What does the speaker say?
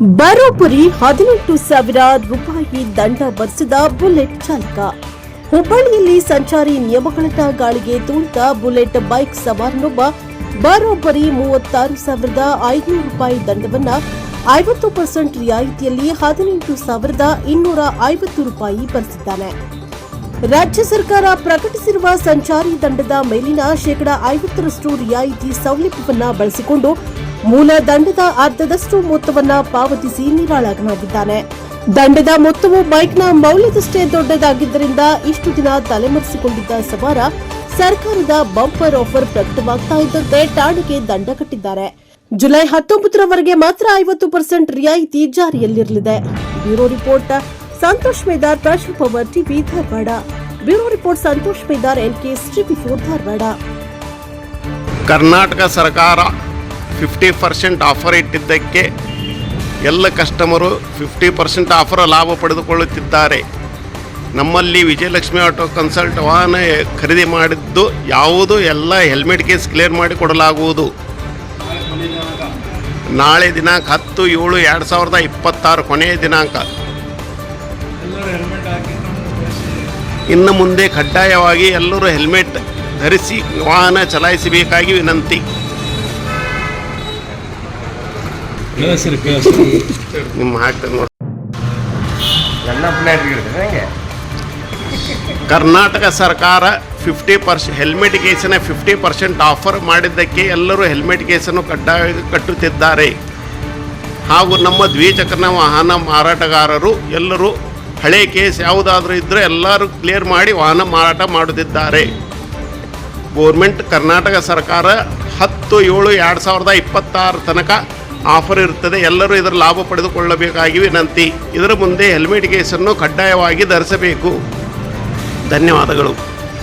ಬರೋಬ್ಬರಿ 18,000 ರೂಪಾಯಿ ದಂಡ ಭರಿಸಿದ ಬುಲೆಟ್ ಚಾಲಕ. ಹುಬ್ಬಳ್ಳಿಯಲ್ಲಿ ಸಂಚಾರಿ ನಿಯಮಗಳನ್ನು ಗಾಳಿಗೆ ತೂರಿದ ಬುಲೆಟ್ ಬೈಕ್ ಸವಾರನೊಬ್ಬ ಬರೋಬ್ಬರಿ 36,500 ರೂಪಾಯಿ ದಂಡವನ್ನು 50% ರಿಯಾಯಿತಿಯಲ್ಲಿ 18,250 ರೂಪಾಯಿ ಭರಿಸಿದ್ದಾನೆ. ರಾಜ್ಯ ಸರ್ಕಾರ ಪ್ರಕಟಿಸಿರುವ ಸಂಚಾರಿ ದಂಡದ ಮೇಲಿನ ಶೇಕಡಾ 50% ರಿಯಾಯಿತಿ ಸೌಲಭ್ಯವನ್ನು ಬಳಸಿಕೊಂಡು ಮೂಲ ದಂಡದ ಅರ್ಧದಷ್ಟು ಮೊತ್ತವನ್ನು ಪಾವತಿಸಿ ನಿರಾಳನಾಗಿದ್ದಾನೆ. ದಂಡದ ಮೊತ್ತವು ಬೈಕ್ನ ಮೌಲ್ಯದಷ್ಟೇ ದೊಡ್ಡದಾಗಿದ್ದರಿಂದ ಇಷ್ಟು ದಿನ ತಲೆಮರೆಸಿಕೊಂಡಿದ್ದ ಸವಾರ ಸರ್ಕಾರದ ಬಂಪರ್ ಆಫರ್ ಪ್ರಕಟವಾಗ್ತಾ ಇದ್ದಂತೆ ಠಾಣೆಗೆ ದಂಡ ಕಟ್ಟಿದ್ದಾರೆ. ಜುಲೈ 19ರವರೆಗೆ ಮಾತ್ರ 50% ರಿಯಾಯಿತಿ ಜಾರಿಯಲ್ಲಿರಲಿದೆ. ಬ್ಯೂರೋ ರಿಪೋರ್ಟ್ ಸಂತೋಷ್ ಮೇದಾರ್, ಪ್ರಶ್ power TV, Dharwad. Bureau report Santosh Medar, NKS TV4, Dharwad. Karnataka ಸರ್ಕಾರ 50% ಆಫರ್ ಇಟ್ಟಿದ್ದಕ್ಕೆ ಎಲ್ಲ ಕಸ್ಟಮರು 50% ಆಫರ್ ಲಾಭ ಪಡೆದುಕೊಳ್ಳುತ್ತಿದ್ದಾರೆ. ನಮ್ಮಲ್ಲಿ ವಿಜಯಲಕ್ಷ್ಮಿ ಆಟೋ ಕನ್ಸಲ್ಟ್ ವಾಹನ ಖರೀದಿ ಮಾಡಿದ್ದು ಯಾವುದು ಎಲ್ಲ ಹೆಲ್ಮೆಟ್ ಕೇಸ್ ಕ್ಲಿಯರ್ ಮಾಡಿ ಕೊಡಲಾಗುವುದು. ನಾಳೆ ದಿನಾಂಕ 10/7/2026 ಕೊನೆಯ ದಿನಾಂಕ. ಇನ್ನು ಮುಂದೆ ಕಡ್ಡಾಯವಾಗಿ ಎಲ್ಲರೂ ಹೆಲ್ಮೆಟ್ ಧರಿಸಿ ವಾಹನ ಚಲಾಯಿಸಬೇಕಾಗಿ ವಿನಂತಿ. ನಿಮ್ಮ ಹಾಕ್ತಾರೆ ನೋಡಿ. ಕರ್ನಾಟಕ ಸರ್ಕಾರ 50% ಹೆಲ್ಮೆಟ್ ಕೇಸಿನ 50% ಆಫರ್ ಮಾಡಿದ್ದಕ್ಕೆ ಎಲ್ಲರೂ ಹೆಲ್ಮೆಟ್ ಕೇಸನ್ನು ಕಡ್ಡಾಯವಾಗಿ ಕಟ್ಟುತ್ತಿದ್ದಾರೆ. ಹಾಗೂ ನಮ್ಮ ದ್ವಿಚಕ್ರ ವಾಹನ ಮಾರಾಟಗಾರರು ಎಲ್ಲರೂ ಹಳೆ ಕೇಸ್ ಯಾವುದಾದ್ರೂ ಇದ್ದರೆ ಎಲ್ಲರೂ ಕ್ಲಿಯರ್ ಮಾಡಿ ವಾಹನ ಮಾರಾಟ ಮಾಡುತ್ತಿದ್ದಾರೆ. ಗೋರ್ಮೆಂಟ್ ಕರ್ನಾಟಕ ಸರ್ಕಾರ 10/7/2026 ತನಕ ಆಫರ್ ಇರುತ್ತದೆ. ಎಲ್ಲರೂ ಇದರ ಲಾಭ ಪಡೆದುಕೊಳ್ಳಬೇಕಾಗಿ ವಿನಂತಿ. ಇದರ ಮುಂದೆ ಹೆಲ್ಮೆಟ್ ಕೇಸನ್ನು ಕಡ್ಡಾಯವಾಗಿ ಧರಿಸಬೇಕು. ಧನ್ಯವಾದಗಳು.